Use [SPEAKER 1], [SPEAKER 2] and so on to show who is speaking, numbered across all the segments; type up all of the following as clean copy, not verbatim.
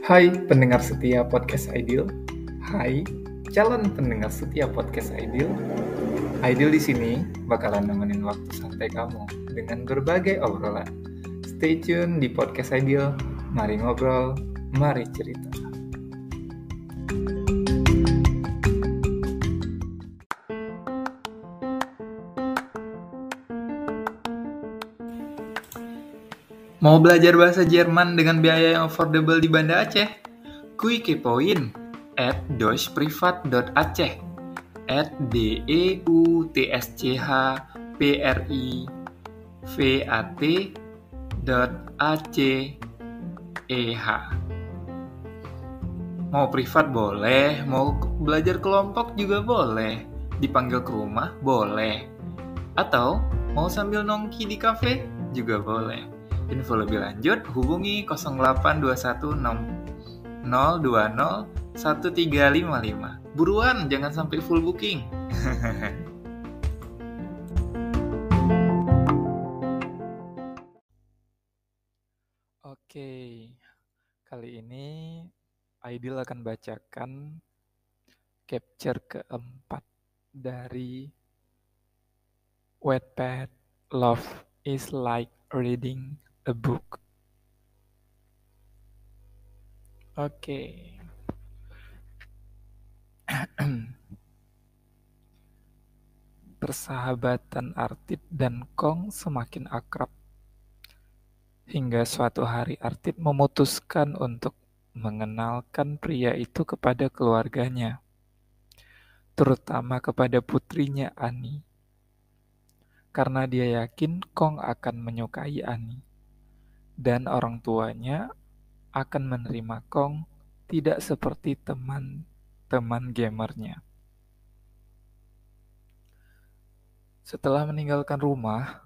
[SPEAKER 1] Hai pendengar setia podcast Ideal. Hai calon pendengar setia podcast Ideal. Ideal di sini bakalan nemenin waktu santai kamu dengan berbagai obrolan. Stay tune di podcast Ideal. Mari ngobrol, mari cerita. Mau belajar bahasa Jerman dengan biaya yang affordable di Banda Aceh? Kui kepoin at deutschprivat.aceh at deutschprivat.aceh. Mau privat boleh, mau belajar kelompok juga boleh, dipanggil ke rumah boleh, atau mau sambil nongki di kafe juga boleh. Info lebih lanjut hubungi 082160201355. Buruan, jangan sampai full booking. Oke, kali ini Aidil akan bacakan capture keempat dari Wattpad. Love is like reading a book. Oke. Persahabatan Artid dan Kong semakin akrab. Hingga suatu hari Artid memutuskan untuk mengenalkan pria itu kepada keluarganya, terutama kepada putrinya Ani. Karena dia yakin Kong akan menyukai Ani, dan orang tuanya akan menerima Kong tidak seperti teman-teman gamernya. Setelah meninggalkan rumah,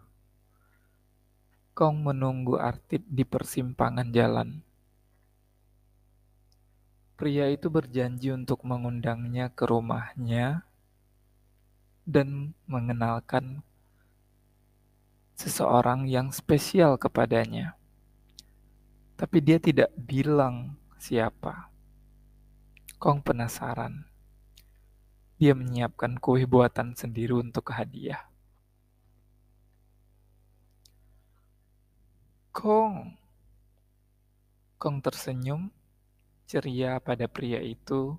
[SPEAKER 1] Kong menunggu Artid di persimpangan jalan. Pria itu berjanji untuk mengundangnya ke rumahnya dan mengenalkan seseorang yang spesial kepadanya. Tapi dia tidak bilang siapa. Kong penasaran. Dia menyiapkan kue buatan sendiri untuk hadiah. Kong tersenyum ceria pada pria itu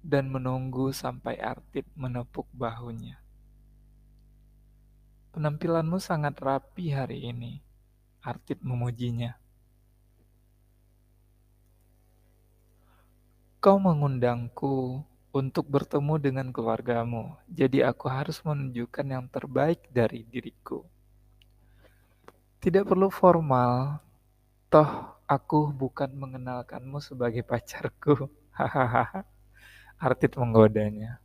[SPEAKER 1] dan menunggu sampai Artid menepuk bahunya. Penampilanmu sangat rapi hari ini, Artid memujinya. Kau mengundangku untuk bertemu dengan keluargamu, jadi aku harus menunjukkan yang terbaik dari diriku. Tidak perlu formal, toh aku bukan mengenalkanmu sebagai pacarku. Hahaha. Artid menggodanya.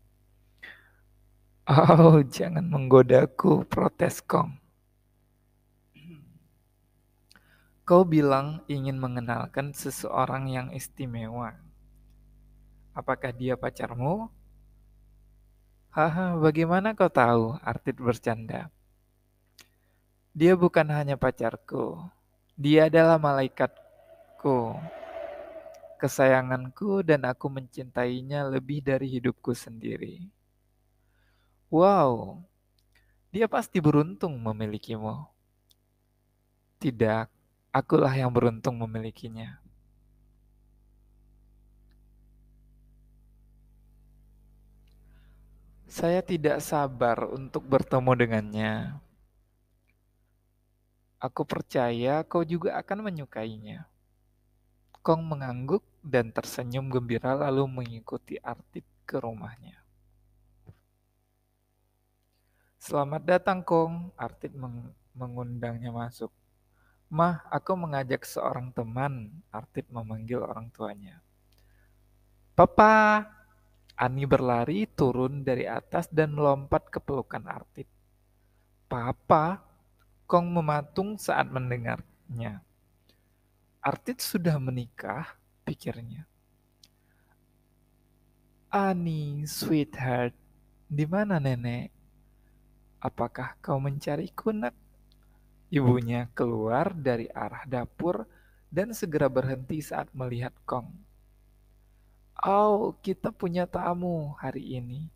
[SPEAKER 1] Oh, jangan menggodaku, protes Kong. Kau bilang ingin mengenalkan seseorang yang istimewa. Apakah dia pacarmu? Haha, bagaimana kau tahu? Artid bercanda. Dia bukan hanya pacarku. Dia adalah malaikatku, kesayanganku, dan aku mencintainya lebih dari hidupku sendiri. Wow, dia pasti beruntung memilikimu. Tidak, akulah yang beruntung memilikinya. Saya tidak sabar untuk bertemu dengannya. Aku percaya kau juga akan menyukainya. Kong mengangguk dan tersenyum gembira lalu mengikuti Artid ke rumahnya. Selamat datang Kong, Artid mengundangnya masuk. Mah, aku mengajak seorang teman, Artid memanggil orang tuanya. Papa! Ani berlari turun dari atas dan melompat ke pelukan Artid. Papa! Kong mematung saat mendengarnya. Artid sudah menikah, pikirnya. Ani, sweetheart, di mana nenek? Apakah kau mencariku, nak? Ibunya keluar dari arah dapur dan segera berhenti saat melihat Kong. "Oh, kita punya tamu hari ini.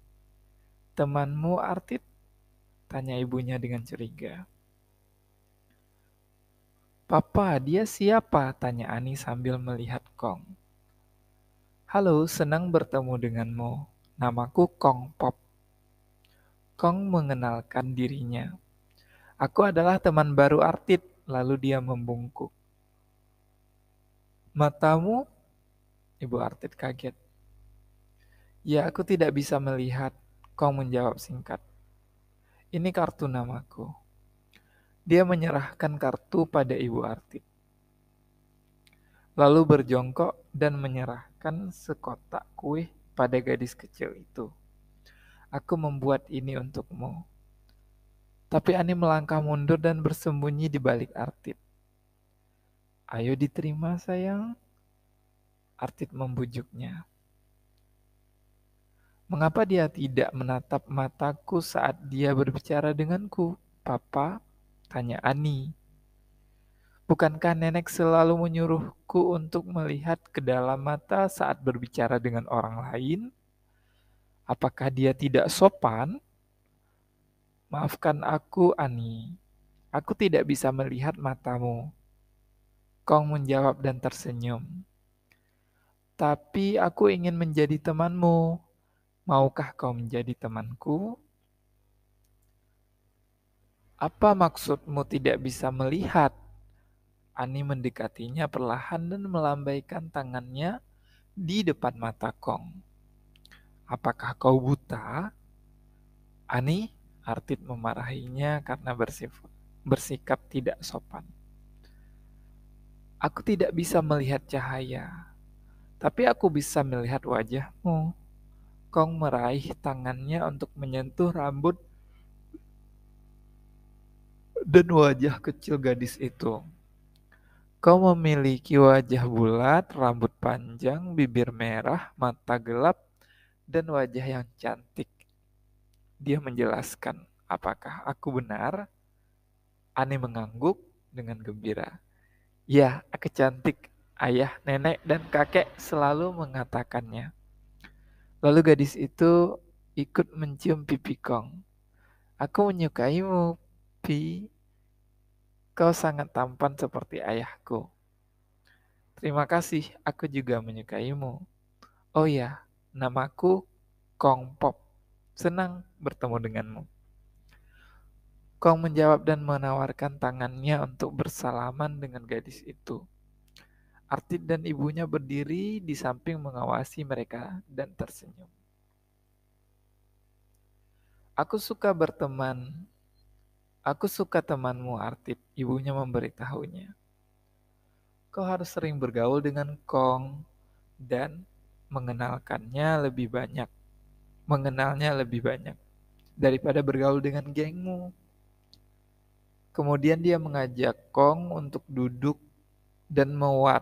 [SPEAKER 1] Temanmu Artit?" tanya ibunya dengan curiga. "Papa, dia siapa?" tanya Ani sambil melihat Kong. "Halo, senang bertemu denganmu. Namaku Kong Pop." Kong mengenalkan dirinya. "Aku adalah teman baru Artit." Lalu dia membungkuk. "Matamu?" Ibu Artit kaget. "Ya, aku tidak bisa melihat." Kong menjawab singkat. "Ini kartu namaku." Dia menyerahkan kartu pada Ibu Artit, lalu berjongkok dan menyerahkan sekotak kue pada gadis kecil itu. "Aku membuat ini untukmu." Tapi Ani melangkah mundur dan bersembunyi di balik Artit. "Ayo diterima sayang," Artit membujuknya. "Mengapa dia tidak menatap mataku saat dia berbicara denganku, Papa?" tanya Ani. "Bukankah nenek selalu menyuruhku untuk melihat ke dalam mata saat berbicara dengan orang lain? Apakah dia tidak sopan?" "Maafkan aku, Ani. Aku tidak bisa melihat matamu." Kong menjawab dan tersenyum. "Tapi aku ingin menjadi temanmu. Maukah kau menjadi temanku?" "Apa maksudmu tidak bisa melihat?" Ani mendekatinya perlahan dan melambaikan tangannya di depan mata Kong. "Apakah kau buta?" "Ani," Artit memarahinya karena bersikap tidak sopan. "Aku tidak bisa melihat cahaya, tapi aku bisa melihat wajahmu." Kong meraih tangannya untuk menyentuh rambut dan wajah kecil gadis itu. "Kau memiliki wajah bulat, rambut panjang, bibir merah, mata gelap, dan wajah yang cantik." Dia menjelaskan. "Apakah aku benar?" Ani mengangguk dengan gembira. "Ya, aku cantik. Ayah, nenek, dan kakek selalu mengatakannya." Lalu gadis itu ikut mencium pipi Kong. "Aku menyukaimu, Pi. Kau sangat tampan seperti ayahku." "Terima kasih, aku juga menyukaimu. Oh ya, namaku Kong Pop. Senang bertemu denganmu." Kong menjawab dan menawarkan tangannya untuk bersalaman dengan gadis itu. Artit dan ibunya berdiri di samping mengawasi mereka dan tersenyum. "Aku suka berteman. Aku suka temanmu, Artit," ibunya memberitahunya. "Kau harus sering bergaul dengan Kong dan mengenalnya lebih banyak daripada bergaul dengan gengmu." Kemudian dia mengajak Kong untuk duduk dan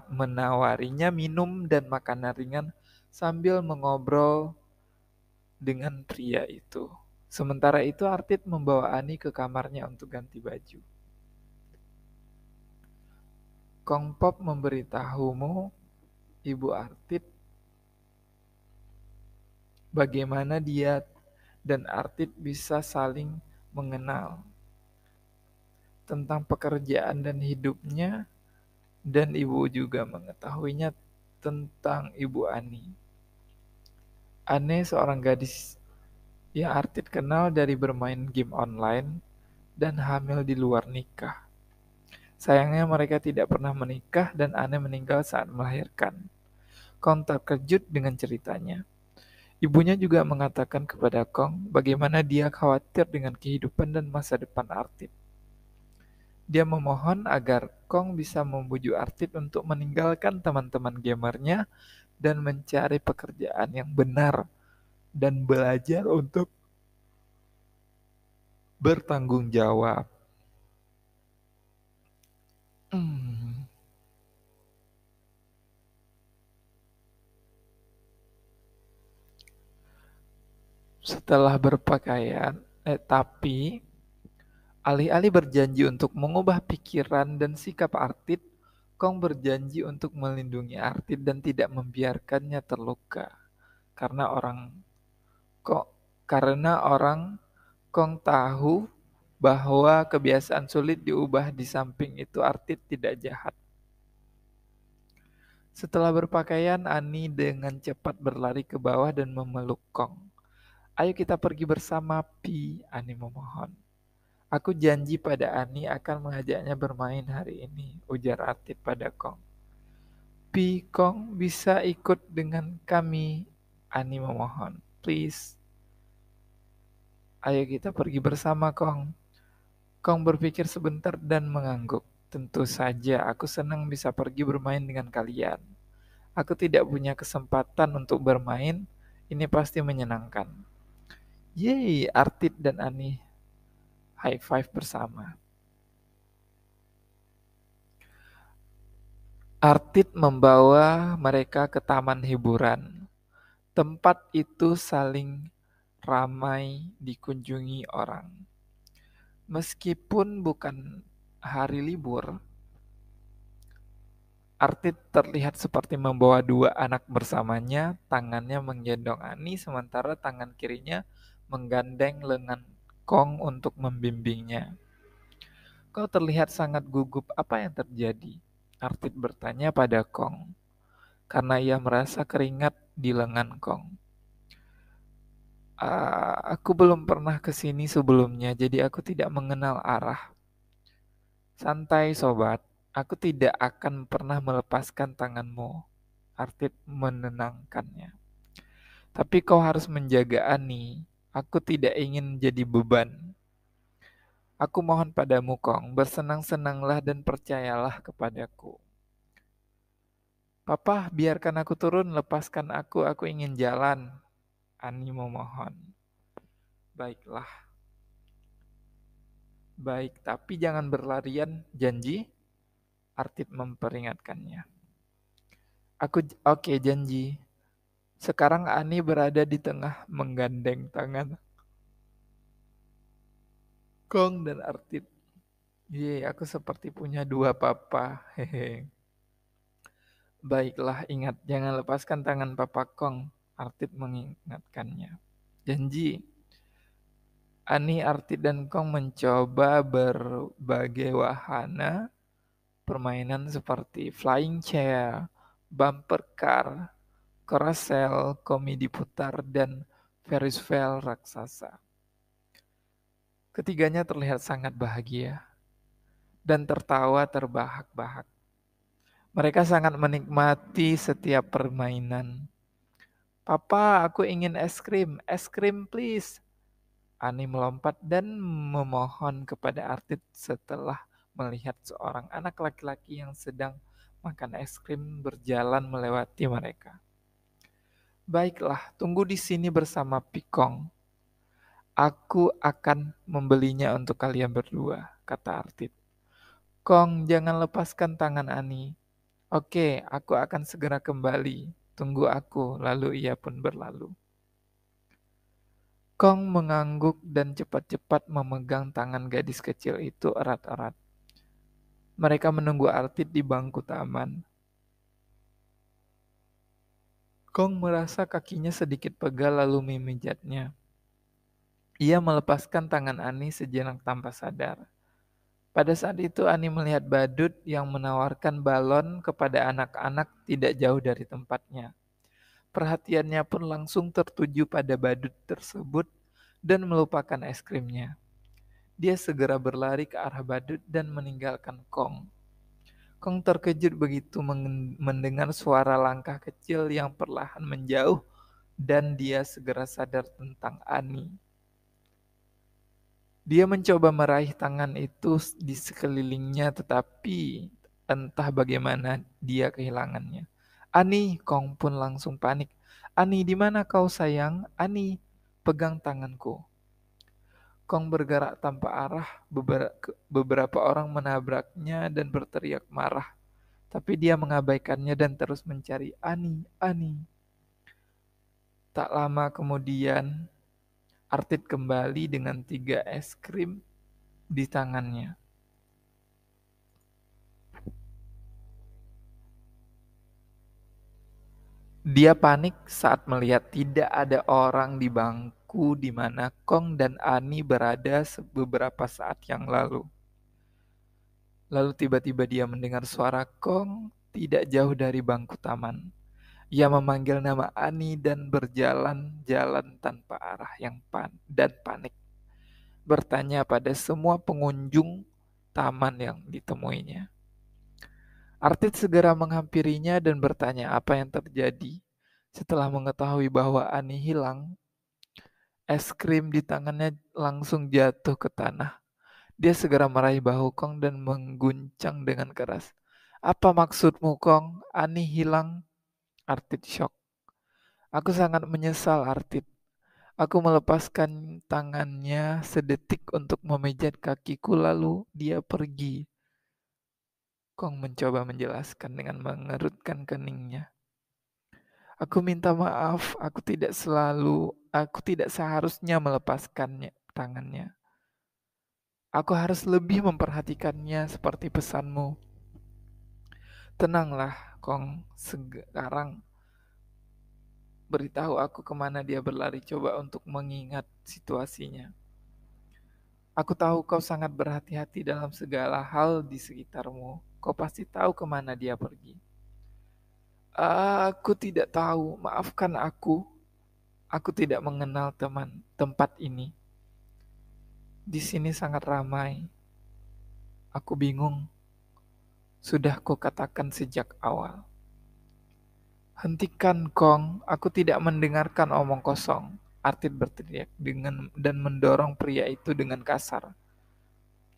[SPEAKER 1] menawarinya minum dan makanan ringan sambil mengobrol dengan pria itu. Sementara itu Artit membawa Ani ke kamarnya untuk ganti baju. "Kong Pop memberitahumu, Ibu Artit, bagaimana dia dan Artit bisa saling mengenal, tentang pekerjaan dan hidupnya, dan ibu juga mengetahuinya tentang Ibu Ani. Ani seorang gadis yang Artit kenal dari bermain game online dan hamil di luar nikah. Sayangnya mereka tidak pernah menikah dan Anne meninggal saat melahirkan." Kong terkejut dengan ceritanya. Ibunya juga mengatakan kepada Kong bagaimana dia khawatir dengan kehidupan dan masa depan Artit. Dia memohon agar Kong bisa membujuk Artit untuk meninggalkan teman-teman gamernya dan mencari pekerjaan yang benar dan belajar untuk bertanggung jawab. Hmm. Setelah berpakaian, tapi alih-alih berjanji untuk mengubah pikiran dan sikap Artit, Kong berjanji untuk melindungi Artit dan tidak membiarkannya terluka. Karena orang kok karena orang Kong tahu bahwa kebiasaan sulit diubah, di samping itu Artit tidak jahat. Setelah berpakaian, Ani dengan cepat berlari ke bawah dan memeluk Kong. Ayo kita pergi bersama, Pi, Ani memohon. Aku janji pada Ani akan mengajaknya bermain hari ini, ujar Artit pada Kong. Pi, Kong bisa ikut dengan kami, Ani memohon. Please. Ayo kita pergi bersama, Kong. Kong berpikir sebentar dan mengangguk. Tentu saja aku senang bisa pergi bermain dengan kalian. Aku tidak punya kesempatan untuk bermain, ini pasti menyenangkan. Yeay, Artit dan Ani high five bersama. Artit membawa mereka ke taman hiburan. Tempat itu saling ramai dikunjungi orang. Meskipun bukan hari libur, Artit terlihat seperti membawa dua anak bersamanya, tangannya menggendong Ani, sementara tangan kirinya menggandeng lengan Kong untuk membimbingnya. Kau terlihat sangat gugup, apa yang terjadi? Artit bertanya pada Kong, karena ia merasa keringat di lengan Kong. Aku belum pernah ke sini sebelumnya, jadi aku tidak mengenal arah. Santai sobat, aku tidak akan pernah melepaskan tanganmu. Artit menenangkannya. Tapi kau harus menjaga Ani. Aku tidak ingin jadi beban. Aku mohon padamu, Kong, bersenang-senanglah dan percayalah kepadaku. Papa, biarkan aku turun, lepaskan aku ingin jalan. Ani memohon. Baiklah. Baik, tapi jangan berlarian, janji? Artit memperingatkannya. Oke, janji. Sekarang Ani berada di tengah menggandeng tangan Kong dan Artit. Aku seperti punya dua papa. Hehe. Baiklah, ingat jangan lepaskan tangan Papa Kong. Artit mengingatkannya. Janji. Ani, Artit, dan Kong mencoba berbagai wahana permainan seperti flying chair, bumper car, carousel, komedi putar, dan Ferris wheel raksasa. Ketiganya terlihat sangat bahagia dan tertawa terbahak-bahak. Mereka sangat menikmati setiap permainan. Papa, aku ingin es krim please. Ani melompat dan memohon kepada Artit setelah melihat seorang anak laki-laki yang sedang makan es krim berjalan melewati mereka. Baiklah, tunggu di sini bersama Pikong. Aku akan membelinya untuk kalian berdua, kata Artit. Kong, jangan lepaskan tangan Ani. Oke, aku akan segera kembali. Tunggu aku, lalu ia pun berlalu. Kong mengangguk dan cepat-cepat memegang tangan gadis kecil itu erat-erat. Mereka menunggu Artit di bangku taman. Kong merasa kakinya sedikit pegal lalu memijatnya. Ia melepaskan tangan Ani sejenak tanpa sadar. Pada saat itu Ani melihat badut yang menawarkan balon kepada anak-anak tidak jauh dari tempatnya. Perhatiannya pun langsung tertuju pada badut tersebut dan melupakan es krimnya. Dia segera berlari ke arah badut dan meninggalkan Kong. Kong terkejut begitu mendengar suara langkah kecil yang perlahan menjauh dan dia segera sadar tentang Ani. Dia mencoba meraih tangan itu di sekelilingnya tetapi entah bagaimana dia kehilangannya. Ani, Kong pun langsung panik. Ani, di mana kau sayang? Ani, pegang tanganku. Kong bergerak tanpa arah, beberapa orang menabraknya dan berteriak marah. Tapi dia mengabaikannya dan terus mencari Ani, Ani. Tak lama kemudian, Artit kembali dengan 3 es krim di tangannya. Dia panik saat melihat tidak ada orang di bangku di mana Kong dan Ani berada beberapa saat yang lalu. Lalu tiba-tiba dia mendengar suara Kong tidak jauh dari bangku taman. Ia memanggil nama Ani dan berjalan-jalan tanpa arah dan panik. Bertanya pada semua pengunjung taman yang ditemuinya. Artit segera menghampirinya dan bertanya apa yang terjadi. Setelah mengetahui bahwa Ani hilang, es krim di tangannya langsung jatuh ke tanah. Dia segera meraih bahu Kong dan mengguncang dengan keras. Apa maksudmu, Kong? Ani hilang? Artit shock. Aku sangat menyesal, Artit. Aku melepaskan tangannya sedetik untuk memijat kakiku lalu dia pergi. Kong mencoba menjelaskan dengan mengerutkan keningnya. Aku minta maaf, aku tidak seharusnya melepaskannya tangannya. Aku harus lebih memperhatikannya seperti pesanmu. Tenanglah, Kong. Sekarang beritahu aku kemana dia berlari. Coba untuk mengingat situasinya. Aku tahu kau sangat berhati-hati dalam segala hal di sekitarmu. Kau pasti tahu kemana dia pergi. Aku tidak tahu, maafkan aku. Aku tidak mengenal tempat ini. Di sini sangat ramai. Aku bingung. Sudah kukatakan sejak awal. Hentikan, Kong. Aku tidak mendengarkan omong kosong. Artit berteriak dan mendorong pria itu dengan kasar.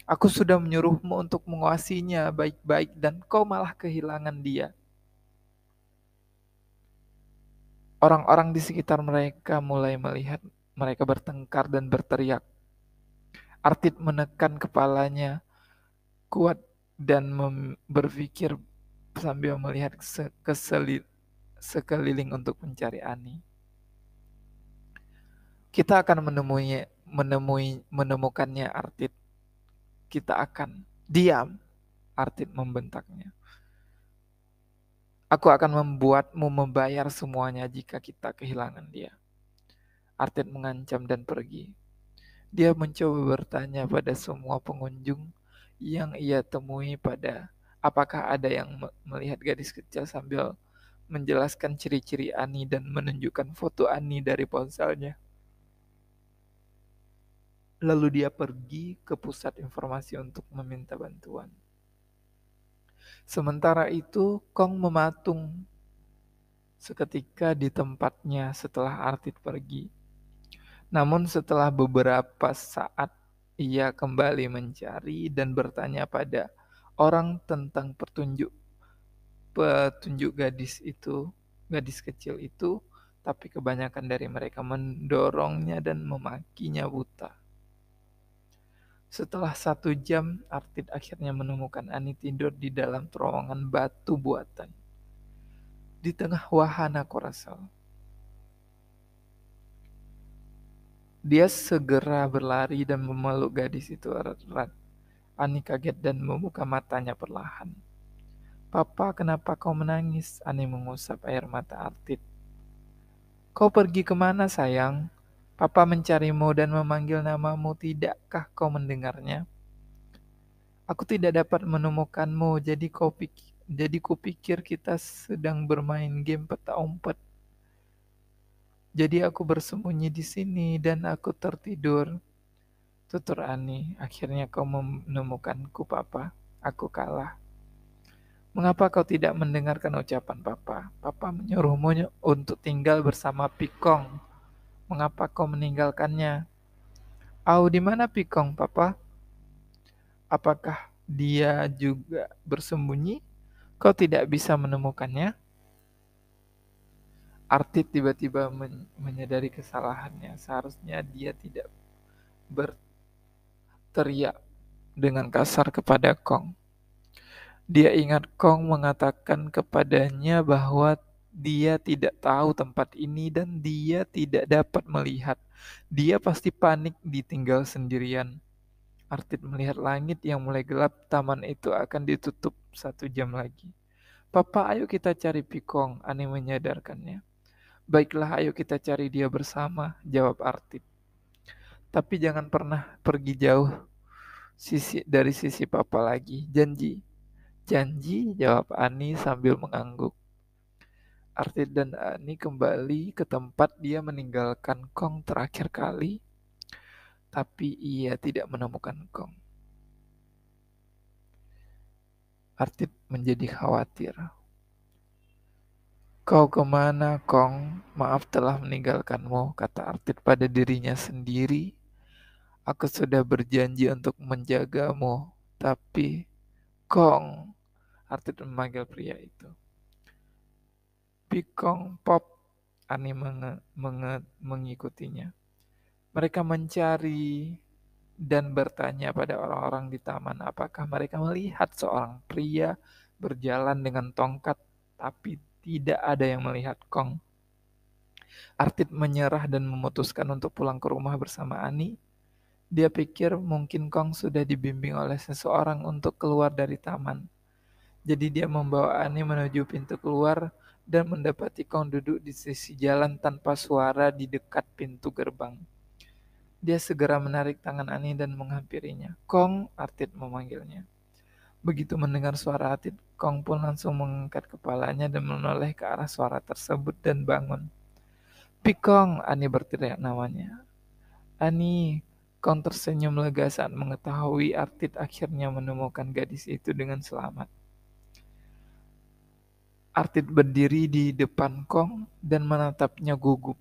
[SPEAKER 1] Aku sudah menyuruhmu untuk menguasainya baik-baik dan kau malah kehilangan dia. Orang-orang di sekitar mereka mulai melihat mereka bertengkar dan berteriak. Artit menekan kepalanya kuat dan berpikir sambil melihat sekeliling untuk mencari Ani. Kita akan menemukannya, Artit. Kita akan. Diam, Artit membentaknya. Aku akan membuatmu membayar semuanya jika kita kehilangan dia. Artit mengancam dan pergi. Dia mencoba bertanya pada semua pengunjung yang ia temui apakah ada yang melihat gadis kecil sambil menjelaskan ciri-ciri Ani dan menunjukkan foto Ani dari ponselnya. Lalu dia pergi ke pusat informasi untuk meminta bantuan. Sementara itu, Kong mematung seketika di tempatnya setelah Artit pergi. Namun setelah beberapa saat, ia kembali mencari dan bertanya pada orang tentang petunjuk gadis kecil itu, tapi kebanyakan dari mereka mendorongnya dan memakinya buta. Setelah 1 jam, Artit akhirnya menemukan Ani tidur di dalam terowongan batu buatan. Di tengah wahana Korasil. Dia segera berlari dan memeluk gadis itu erat-erat. Ani kaget dan membuka matanya perlahan. Papa, kenapa kau menangis? Ani mengusap air mata Artit. Kau pergi kemana, sayang? Papa mencarimu dan memanggil namamu, tidakkah kau mendengarnya? Aku tidak dapat menemukanmu, jadi kupikir kita sedang bermain game peta umpet. Jadi aku bersembunyi di sini dan aku tertidur. Tutur Ani, akhirnya kau menemukanku, Papa. Aku kalah. Mengapa kau tidak mendengarkan ucapan Papa? Papa menyuruhmu untuk tinggal bersama Pikong. Mengapa kau meninggalkannya? Di mana Pikong, Papa? Apakah dia juga bersembunyi? Kau tidak bisa menemukannya? Artit tiba-tiba menyadari kesalahannya. Seharusnya dia tidak berteriak dengan kasar kepada Kong. Dia ingat Kong mengatakan kepadanya bahwa dia tidak tahu tempat ini dan dia tidak dapat melihat. Dia pasti panik ditinggal sendirian. Artit melihat langit yang mulai gelap, taman itu akan ditutup 1 jam lagi. Papa, ayo kita cari Pikong, Ani menyadarkannya. Baiklah, ayo kita cari dia bersama, jawab Artip. Tapi jangan pernah pergi jauh dari sisi Papa lagi, janji. Janji, jawab Ani sambil mengangguk. Artip dan Ani kembali ke tempat dia meninggalkan Kong terakhir kali, tapi ia tidak menemukan Kong. Artip menjadi khawatir. Kau kemana, Kong? Maaf telah meninggalkanmu, kata Artip pada dirinya sendiri. Aku sudah berjanji untuk menjagamu, tapi Kong, Artip memanggil pria itu. Pikong Pop, Ani mengikutinya. Mereka mencari dan bertanya pada orang-orang di taman apakah mereka melihat seorang pria berjalan dengan tongkat, tapi tidak ada yang melihat Kong. Artip menyerah dan memutuskan untuk pulang ke rumah bersama Ani. Dia pikir mungkin Kong sudah dibimbing oleh seseorang untuk keluar dari taman. Jadi dia membawa Ani menuju pintu keluar dan mendapati Kong duduk di sisi jalan tanpa suara di dekat pintu gerbang. Dia segera menarik tangan Ani dan menghampirinya. Kong, Artip memanggilnya. Begitu mendengar suara Artip, Kong pun langsung mengangkat kepalanya dan menoleh ke arah suara tersebut dan bangun. Pikong, Ani berteriak namanya. Ani, Kong tersenyum lega saat mengetahui Artip akhirnya menemukan gadis itu dengan selamat. Artip berdiri di depan Kong dan menatapnya gugup.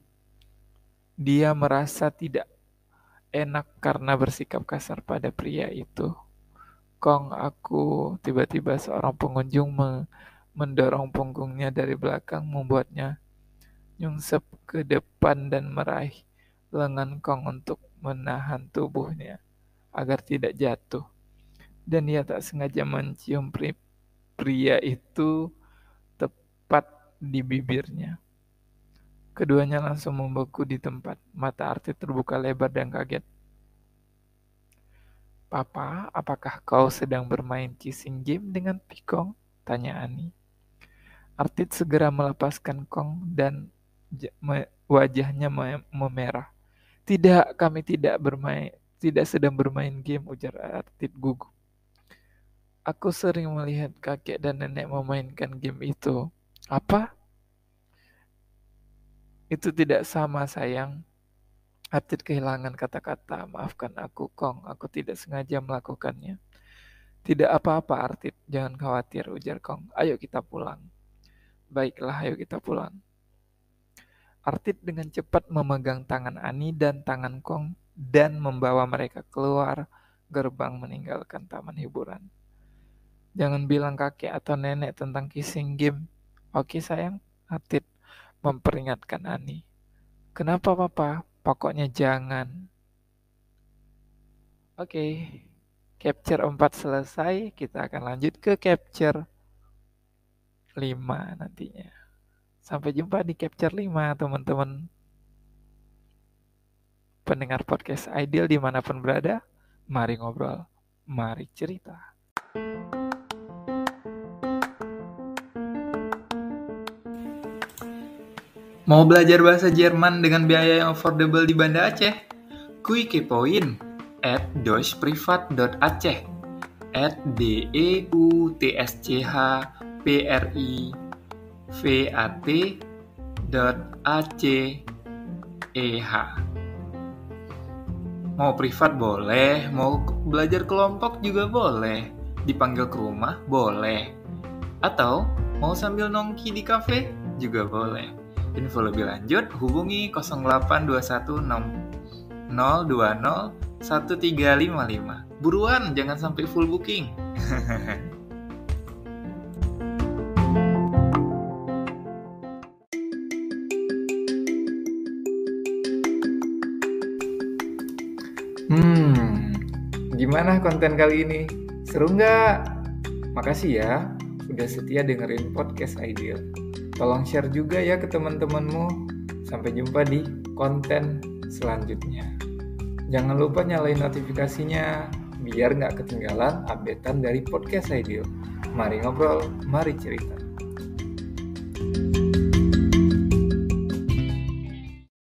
[SPEAKER 1] Dia merasa tidak enak karena bersikap kasar pada pria itu. Kong, aku, tiba-tiba seorang pengunjung mendorong punggungnya dari belakang, membuatnya nyungsep ke depan dan meraih lengan Kong untuk menahan tubuhnya agar tidak jatuh. Dan ia tak sengaja mencium pria itu tepat di bibirnya. Keduanya langsung membeku di tempat. Mata Artip terbuka lebar dan kaget. Papa, apakah kau sedang bermain kissing game dengan Pikong? Tanya Ani. Artip segera melepaskan Kong dan wajahnya memerah. Tidak, kami tidak sedang bermain game, ujar Artip gugup. Aku sering melihat kakek dan nenek memainkan game itu. Apa? Itu tidak sama, sayang. Artip kehilangan kata-kata. Maafkan aku, Kong. Aku tidak sengaja melakukannya. Tidak apa-apa, Artip. Jangan khawatir, ujar Kong. Ayo kita pulang. Baiklah, ayo kita pulang. Artip dengan cepat memegang tangan Ani dan tangan Kong dan membawa mereka keluar gerbang meninggalkan taman hiburan. Jangan bilang kakek atau nenek tentang kissing game. Oke, sayang? Artip memperingatkan Ani. Kenapa, Papa? Pokoknya jangan. Oke, capture 4 selesai. Kita akan lanjut ke capture 5 nantinya. Sampai jumpa di capture 5, teman-teman. Pendengar podcast Ideal dimanapun berada, mari ngobrol, mari cerita. Mau belajar bahasa Jerman dengan biaya yang affordable di Banda Aceh? Kui kepoin @deutschprivat.aceh @DEUTSCHPRIVAT.ACEH. Mau privat boleh, mau belajar kelompok juga boleh, dipanggil ke rumah boleh, atau mau sambil nongki di kafe juga boleh. Info lebih lanjut hubungi 082160201355. Buruan, jangan sampai full booking. Gimana konten kali ini? Seru nggak? Makasih ya udah setia dengerin podcast Ideal. Tolong share juga ya ke teman-temanmu. Sampai jumpa di konten selanjutnya. Jangan lupa nyalain notifikasinya biar nggak ketinggalan updatean dari podcast Ideal. Mari ngobrol, mari cerita.